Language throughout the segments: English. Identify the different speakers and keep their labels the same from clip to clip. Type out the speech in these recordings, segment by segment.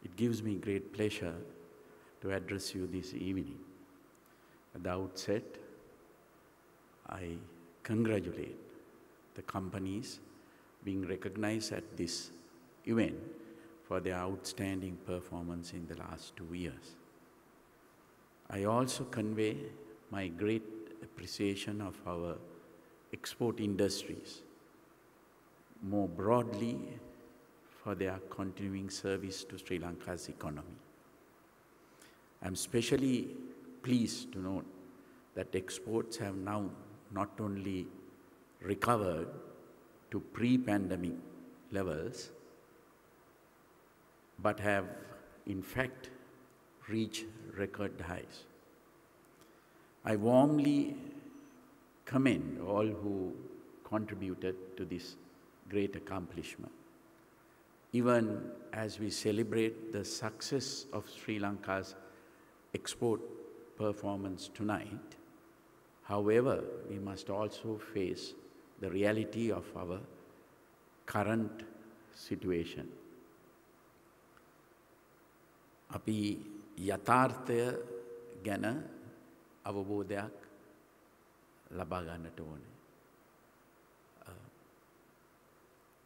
Speaker 1: It gives me great pleasure to address you this evening. At the outset, I congratulate the companies being recognized at this event for their outstanding performance in the last 2 years. I also convey my great appreciation of our export industries, more broadly for their continuing service to Sri Lanka's economy. I'm especially pleased to note that exports have now not only recovered to pre-pandemic levels, but have in fact reached record highs. I warmly commend all who contributed to this great accomplishment. Even as we celebrate the success of Sri Lanka's export performance tonight, however, we must also face the reality of our current situation. අපි යථාර්ථය ගැන අවබෝධයක් ලබා ගන්නට ඕනේ.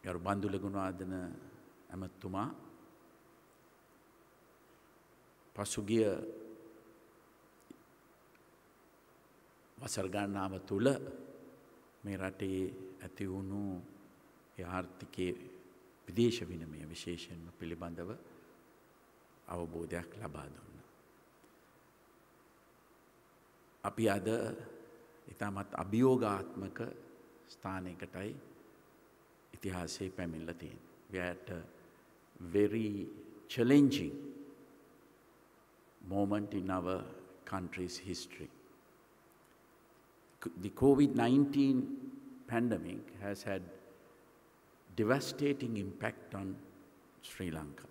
Speaker 1: ගරු බන්දුල ගුණවර්ධන ඇමතුමා පසුගිය වසර ගණනාව තුළ මේ රටේ ඇති වුණු ආර්ථිකයේ විදේශ විනිමය විශේෂයෙන්ම පිළිබඳව අවබෝධයක් ලබා දුන්නා. අපි අද ඉතාමත් අභියෝගාත්මක ස්ථානයකටයි ඉතිහාසයේ පැමිණලා තියෙන්නේ. We are at a very challenging moment in our country's history. The COVID-19 pandemic has had devastating impact on Sri Lanka.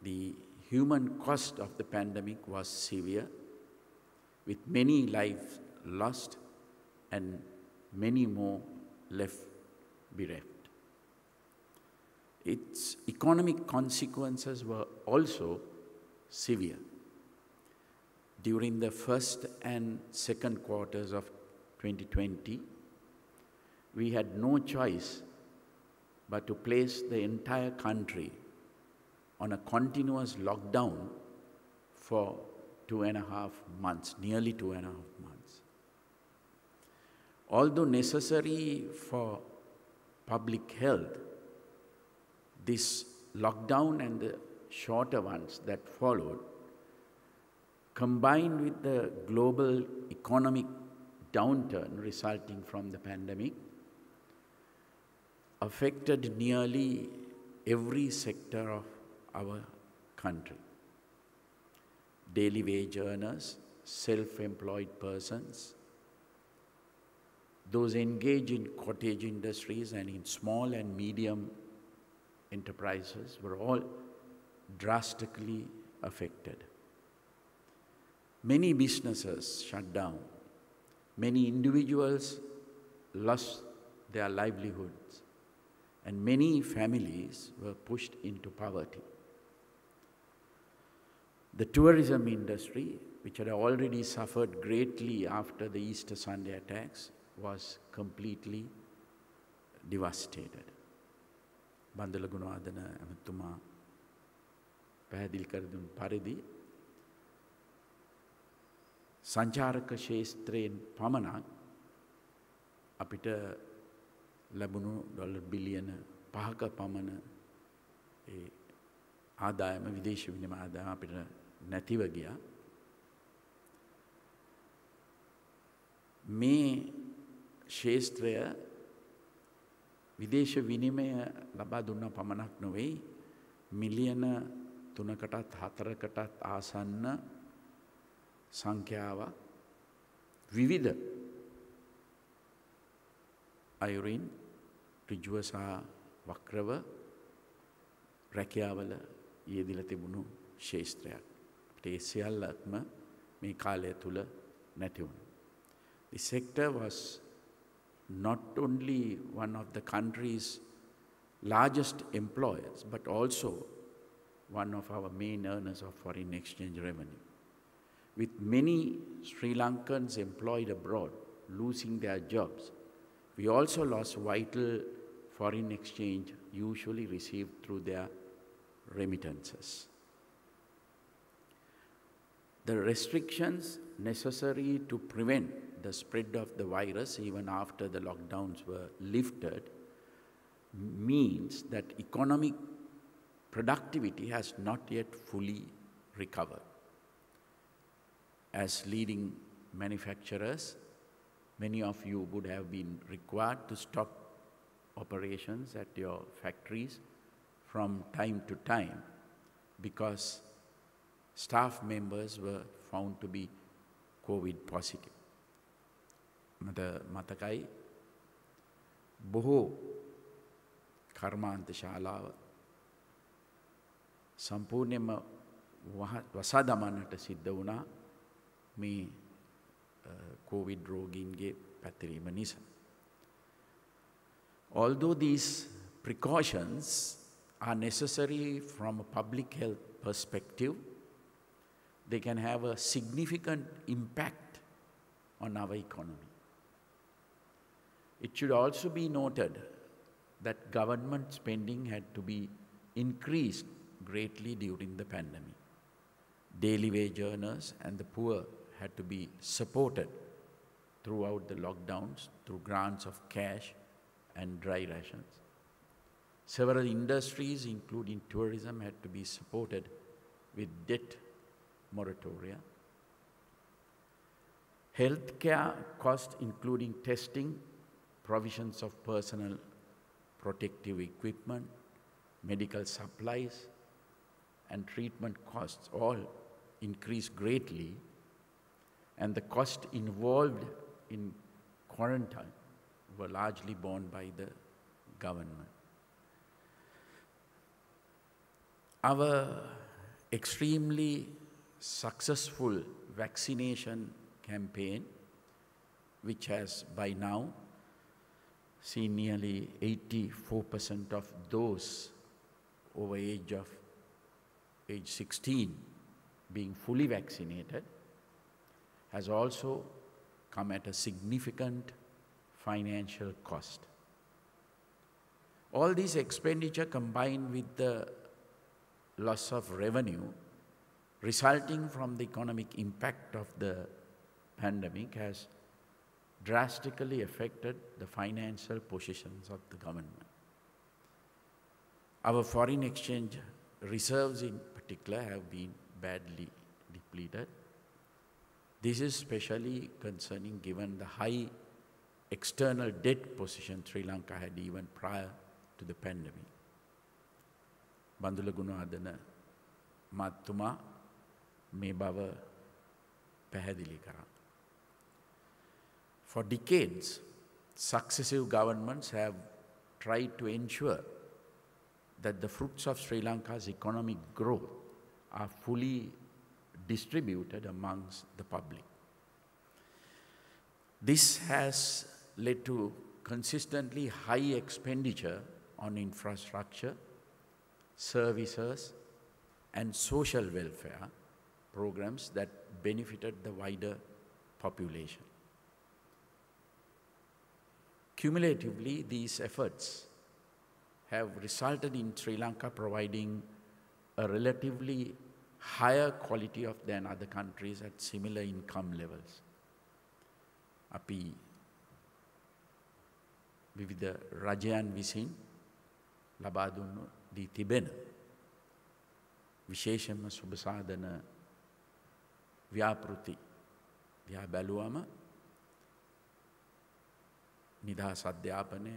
Speaker 1: The human cost of the pandemic was severe, with many lives lost and many more left bereft. Its economic consequences were also severe. During the first and second quarters of 2020, we had no choice but to place the entire country on a continuous lockdown for 2.5 months, nearly 2.5 months. Although necessary for public health, this lockdown and the shorter ones that followed, combined with the global economic downturn resulting from the pandemic, affected nearly every sector of our country. Daily wage earners, self-employed persons, those engaged in cottage industries and in small and medium enterprises were all drastically affected. Many businesses shut down. Many individuals lost their livelihoods, and many families were pushed into poverty. The tourism industry, which had already suffered greatly after the Easter Sunday attacks, was completely devastated. බන්දල Gunawardena ඇමතුමා පැහැදිලි කර දුන් පරිදි සංචාරක ක්ෂේත්‍රයෙන් පමණක් අපිට ලැබුණු dollar බිලියන 5ක පමණ ඒ ආදායම විදේශ විනිමය ආදායම අපිට නැතිව ගියා. මේ ක්ෂේත්‍රය විදේශ විනිමය ලබා දුන්න පමණක් නොවේ, මිලියන 3කටත් 4කටත් ආසන්න සංඛ්‍යාවක් විවිධ අයුරින් ඍජුව සහ වක්‍රව රැකියාවල යෙදিলা තිබුණු ක්ෂේත්‍රයක්. අපිට ඒ සියල්ලක්ම මේ කාලය තුල නැති වුණා. The sector was not only one of the country's largest employers, but also one of our main earners of foreign exchange revenue. With many Sri Lankans employed abroad losing their jobs, we also lost vital foreign exchange usually received through their remittances. The restrictions necessary to prevent the spread of the virus even after the lockdowns were lifted means that economic productivity has not yet fully recovered. As leading manufacturers, many of you would have been required to stop operations at your factories from time to time because staff members were found to be COVID positive. මතකයි බොහෝ කර්මාන්ත ශාලාව සම්පූර්ණයෙන්ම වසා දමන්නට සිද්ධ වුණා මේ COVID රෝගීන්ගේ පැතිරීම නිසා. Although these precautions are necessary from a public health perspective, they can have a significant impact on our economy. It should also be noted that government spending had to be increased greatly during the pandemic. Daily wage earners and the poor had to be supported throughout the lockdowns through grants of cash and dry rations. Several industries, including tourism, had to be supported with debt moratoria. Healthcare costs, including testing, provisions of personal protective equipment, medical supplies, and treatment costs all increased greatly, and the cost involved in quarantine were largely borne by the government. Our extremely successful vaccination campaign, which has by now seen nearly 84% of those over age 16 being fully vaccinated, has also come at a significant financial cost. All this expenditure combined with the loss of revenue resulting from the economic impact of the pandemic has drastically affected the financial positions of the government. Our foreign exchange reserves in particular have been badly depleted. This is especially concerning given the high external debt position Sri Lanka had even prior to the pandemic. Bandula Gunadana Matuma මේ බව පැහැදිලි කරා. For decades, successive governments have tried to ensure that the fruits of Sri Lanka's economic growth are fully distributed amongst the public. This has led to consistently high expenditure on infrastructure, services, and social welfare programs that benefited the wider population. Cumulatively, these efforts have resulted in Sri Lanka providing a relatively higher quality of than other countries at similar income levels. අපි විවිධ රජයන් විසින් ලබා දුන්නු දී තිබෙන විශේෂයෙන්ම සුබසාධන ව්‍යාපෘති දිහා බැලුවම නිදහස් අධ්‍යාපනය,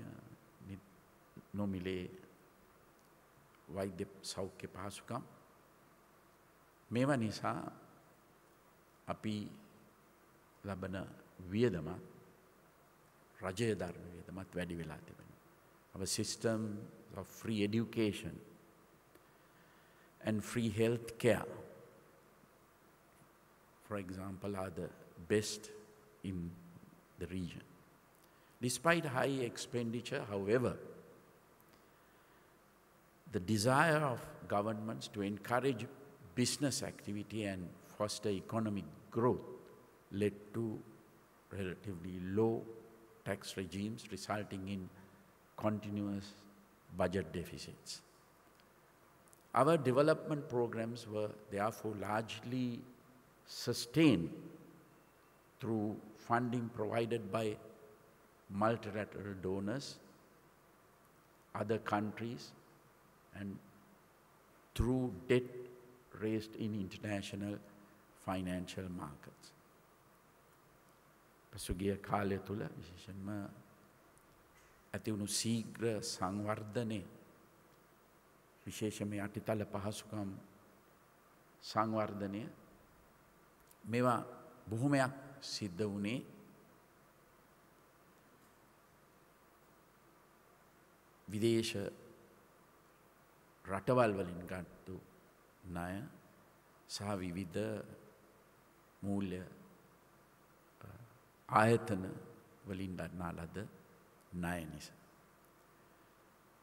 Speaker 1: නොමිලේ වෛද්‍ය සෞඛ්‍ය පහසුකම් මේවා නිසා අපි ලබන වියදමත් රජය දරන වියදමත් වැඩි වෙලා තිබෙනවා. Our system of free education and free health care, for example, are the best in the region. Despite high expenditure, however, The desire of governments to encourage business activity and foster economic growth led to relatively low tax regimes, resulting in continuous budget deficits. Our development programs were therefore largely sustained through funding provided by multilateral donors, other countries, and through debt raised in international financial markets. පසුගිය කාලය තුළ විශේෂයෙන්ම ඇති වුණු ශීඝ්‍ර සංවර්ධනය, විශේෂයෙන්ම යටිතල පහසුකම් සංවර්ධනය, මේවා බොහොමයක් සිද්ධ වුණේ විදේශ රටවල් වලින් ගත්තු ණය සහ විවිධ මූල්‍ය ආයතන වලින් ගන්නා ලද ණය නිසා.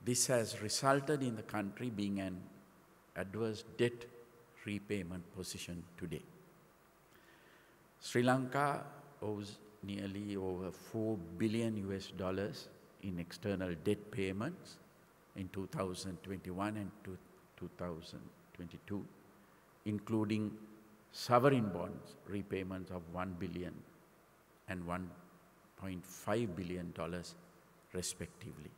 Speaker 1: This has resulted in the country being an adverse debt repayment position today. Sri Lanka owes nearly over $4 billion in external debt payments in 2021 and 2022, including sovereign bonds repayments of $1 billion and $1.5 billion respectively.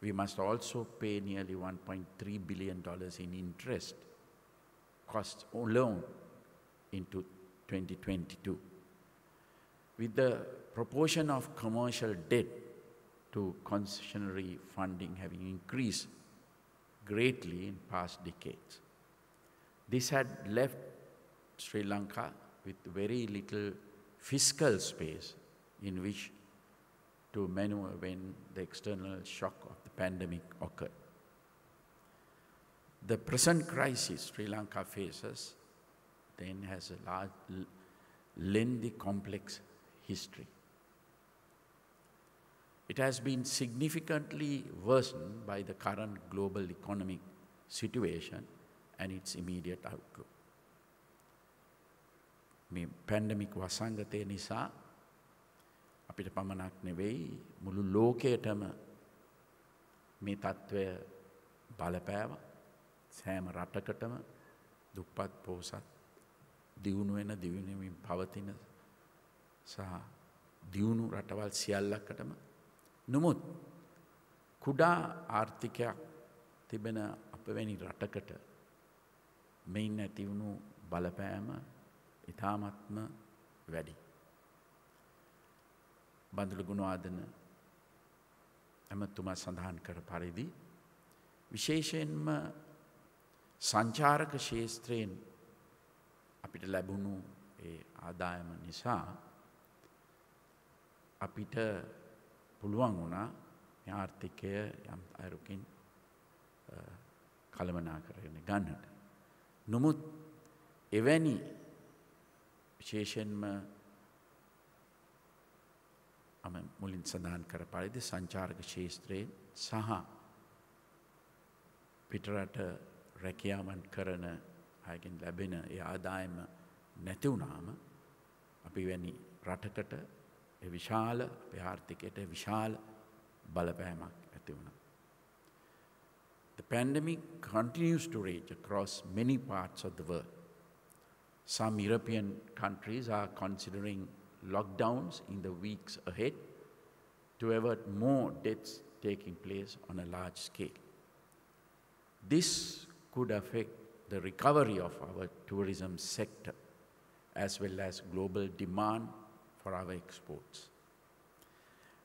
Speaker 1: We must also pay nearly $1.3 billion in interest costs alone into 2022. With the proportion of commercial debt to concessionary funding having increased greatly in past decades, this had left Sri Lanka with very little fiscal space in which to maneuver when the external shock of the pandemic occurred. The present crisis Sri Lanka faces then has a large, lengthy, complex history. It has been significantly worsened by the current global economic situation and its immediate outlook. මේ pandemic වසංගතය නිසා අපිට පමණක් නෙවෙයි මුළු ලෝකයටම මේ තත්ත්වය බලපෑවා. සෑම රටකටම දුප්පත් පොහොසත් දියුණු වෙන දියුණුවමින් පවතින සහ දියුණු රටවල් සියල්ලකටම. නමුත් කුඩා ආර්ථිකයක් තිබෙන අපවැනි රටකට මෙයින් ඇති වුණු බලපෑම ඉතාමත්ම වැඩි. බන්දුල ගුණවාදන ඇමතුමා සඳහන් කර පරිදි විශේෂයෙන්ම සංචාරක ක්ෂේත්‍රයෙන් අපිට ලැබුණු ඒ ආදායම නිසා අපිට පුළුවන් වුණා මේ ආර්ථිකය යම් අයුරකින් කළමනාකරගෙන ගන්නට. නමුත් එවැනි විශේෂයෙන්ම මුලින් සඳහන් කර පරිදි සංචාරක ක්ෂේත්‍රයෙන් සහ පිටරට රැකියාවන් කරන අයගෙන් ලැබෙන ඒ ආදායම නැති වුණාම අපි වැනි රටකට ඒ විශාල අපේ ආර්ථිකයට විශාල බලපෑමක් ඇති වුණා. The pandemic continues to rage across many parts of the world. Some European countries are considering lockdowns in the weeks ahead to avert more deaths taking place on a large scale. This could affect the recovery of our tourism sector as well as global demand for our exports.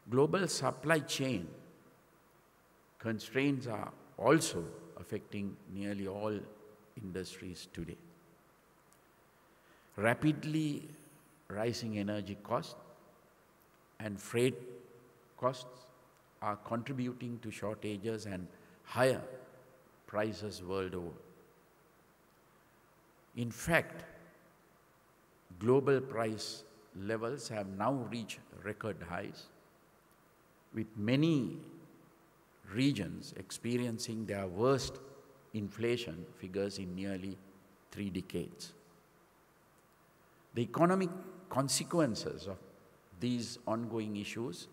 Speaker 1: Global supply chain constraints are also affecting nearly all industries today. Rapidly rising energy costs and freight costs are contributing to shortages and higher prices world over. In fact, global price levels have now reached record highs, with many regions experiencing their worst inflation figures in nearly 3 decades. The economic consequences of these ongoing issues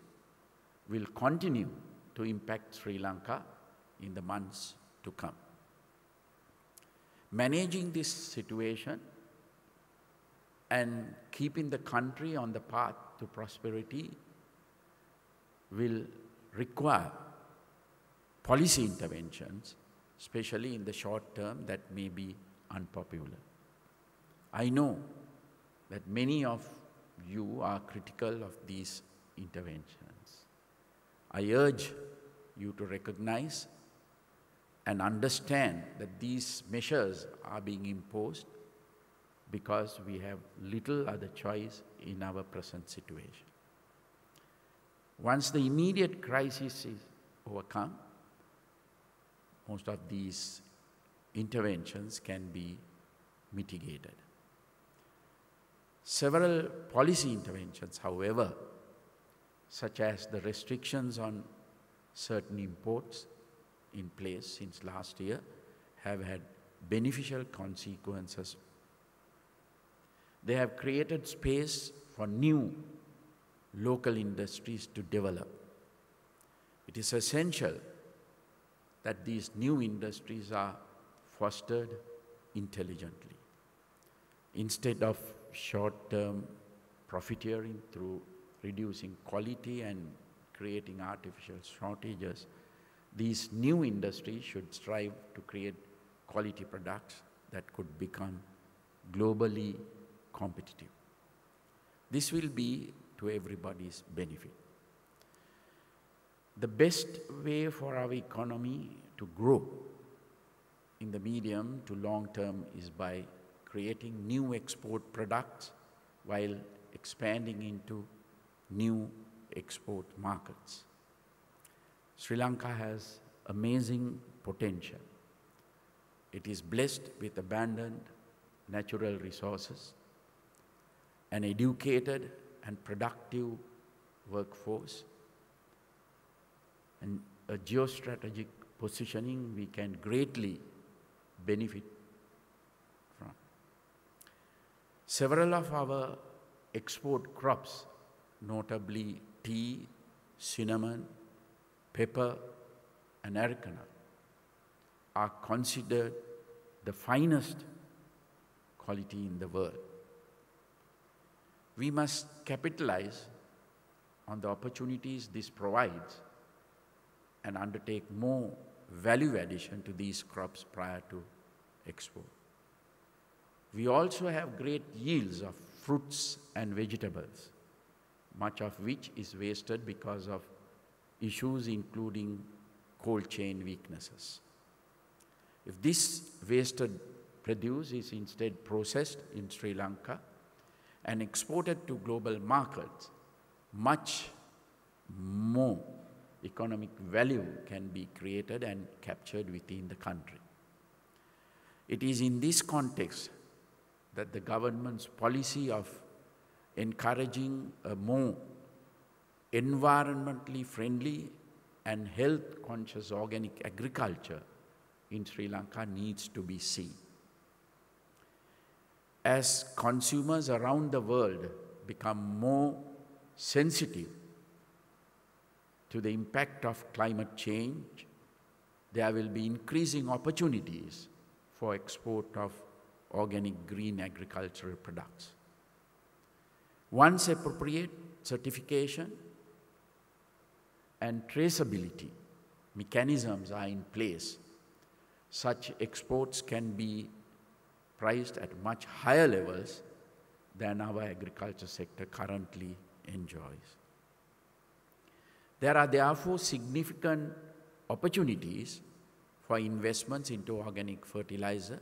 Speaker 1: will continue to impact Sri Lanka in the months to come. Managing this situation and keeping the country on the path to prosperity will require policy interventions, especially in the short term, that may be unpopular. I know that many of you are critical of these interventions. I urge you to recognize and understand that these measures are being imposed because we have little other choice in our present situation. Once the immediate crisis is overcome, most of these interventions can be mitigated. Several policy interventions, however, such as the restrictions on certain imports in place since last year, have had beneficial consequences. They have created space for new local industries to develop. It is essential that these new industries are fostered intelligently. Instead of short-term profiteering through reducing quality and creating artificial shortages, these new industries should strive to create quality products that could become globally competitive. This will be to everybody's benefit. The best way for our economy to grow in the medium to long term is by creating new export products while expanding into new export markets. Sri Lanka has amazing potential. It is blessed with abundant natural resources, an educated and productive workforce, and a geostrategic positioning we can greatly benefit from. Several of our export crops, notably tea, cinnamon, pepper, and arecanut, are considered the finest quality in the world. We must capitalize on the opportunities this provides and undertake more value addition to these crops prior to export. We also have great yields of fruits and vegetables, much of which is wasted because of issues including cold chain weaknesses. If this wasted produce is instead processed in Sri Lanka and exported to global markets, much more economic value can be created and captured within the country. It is in this context that the government's policy of encouraging a more environmentally friendly and health-conscious organic agriculture in Sri Lanka needs to be seen. As consumers around the world become more sensitive to the impact of climate change, there will be increasing opportunities for export of organic green agricultural products. Once appropriate certification and traceability mechanisms are in place, such exports can be priced at much higher levels than our agriculture sector currently enjoys. There are therefore significant opportunities for investments into organic fertilizer,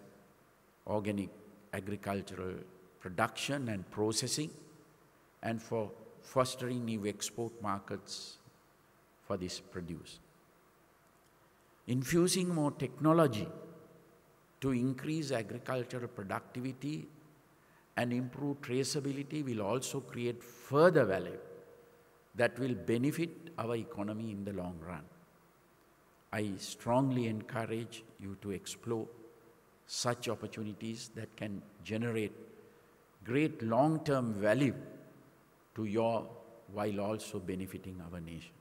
Speaker 1: organic agricultural production and processing, and for fostering new export markets for this produce. Infusing more technology to increase agricultural productivity and improve traceability will also create further value that will benefit our economy in the long run. I strongly encourage you to explore such opportunities that can generate great long-term value to your while also benefiting our nation.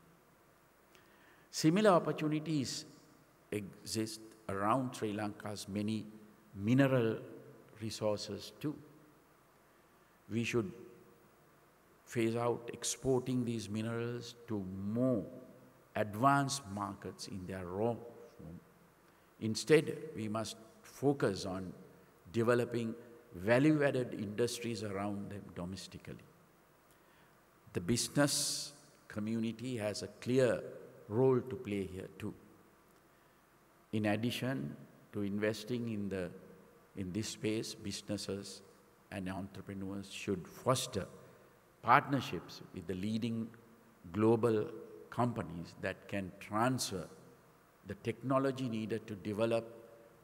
Speaker 1: Similar opportunities exist around Sri Lanka's many mineral resources too. We should phase out exporting these minerals to more advanced markets in their raw form. Instead, we must focus on developing value-added industries around them domestically. The business community has a clear role to play here too. In addition to investing in this space, businesses and entrepreneurs should foster partnerships with the leading global companies that can transfer the technology needed to develop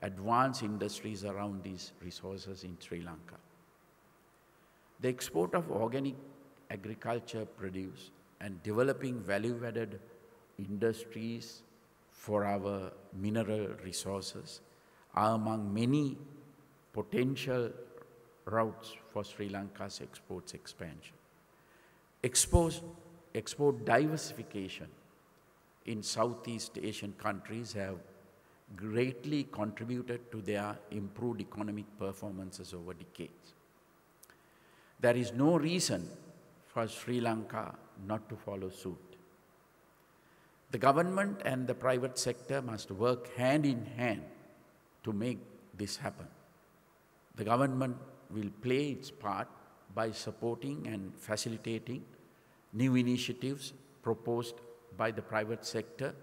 Speaker 1: advanced industries around these resources in Sri Lanka. The export of organic agriculture produce and developing value-added industries for our mineral resources are among many potential routes for Sri Lanka's exports expansion. Export diversification in Southeast Asian countries have greatly contributed to their improved economic performances over decades. There is no reason for Sri Lanka not to follow suit. The government and the private sector must work hand in hand to make this happen. The government will play its part by supporting and facilitating new initiatives proposed by the private sector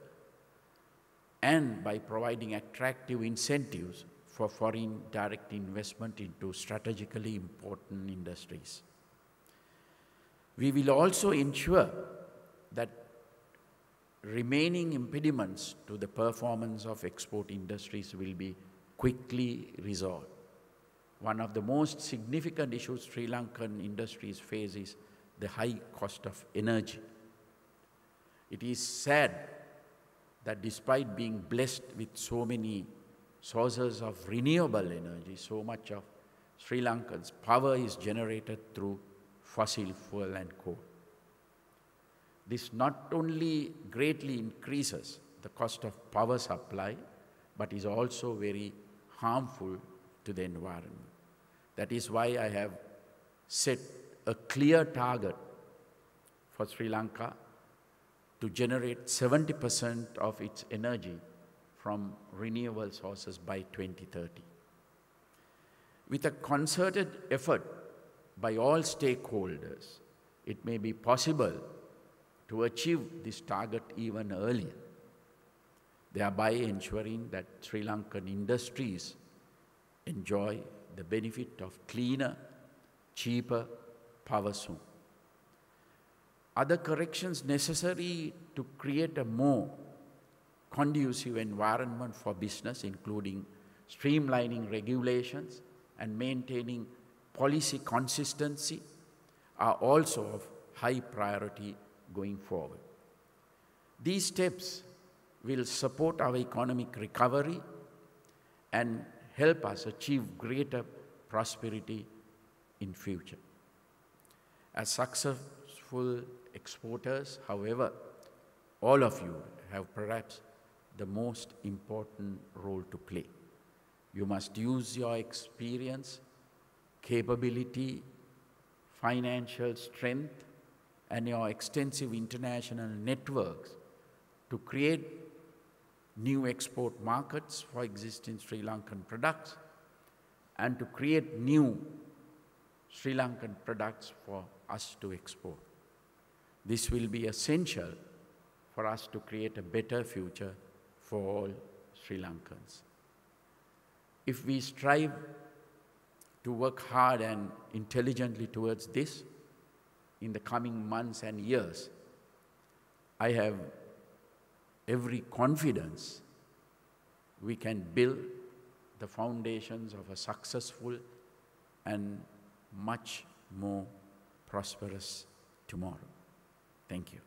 Speaker 1: and by providing attractive incentives for foreign direct investment into strategically important industries. We will also ensure that remaining impediments to the performance of export industries will be quickly resolved. One of the most significant issues Sri Lankan industries face is the high cost of energy. It is sad that despite being blessed with so many sources of renewable energy, so much of Sri Lanka's power is generated through fossil fuel and coal. This not only greatly increases the cost of power supply, but is also very harmful to the environment. That is why I have set a clear target for Sri Lanka to generate 70% of its energy from renewable sources by 2030. With a concerted effort by all stakeholders, it may be possible to achieve this target even earlier, thereby ensuring that Sri Lankan industries enjoy the benefit of cleaner, cheaper power soon. Other corrections necessary to create a more conducive environment for business, including streamlining regulations and maintaining policy consistency, are also of high priority going forward. These steps will support our economic recovery and help us achieve greater prosperity in future. As successful exporters, however, all of you have perhaps the most important role to play. You must use your experience, capability, financial strength, and your extensive international networks to create new export markets for existing Sri Lankan products and to create new Sri Lankan products for us to export. This will be essential for us to create a better future for all Sri Lankans. If we strive to work hard and intelligently towards this in the coming months and years, I have every confidence we can build the foundations of a successful and much more prosperous tomorrow. Thank you.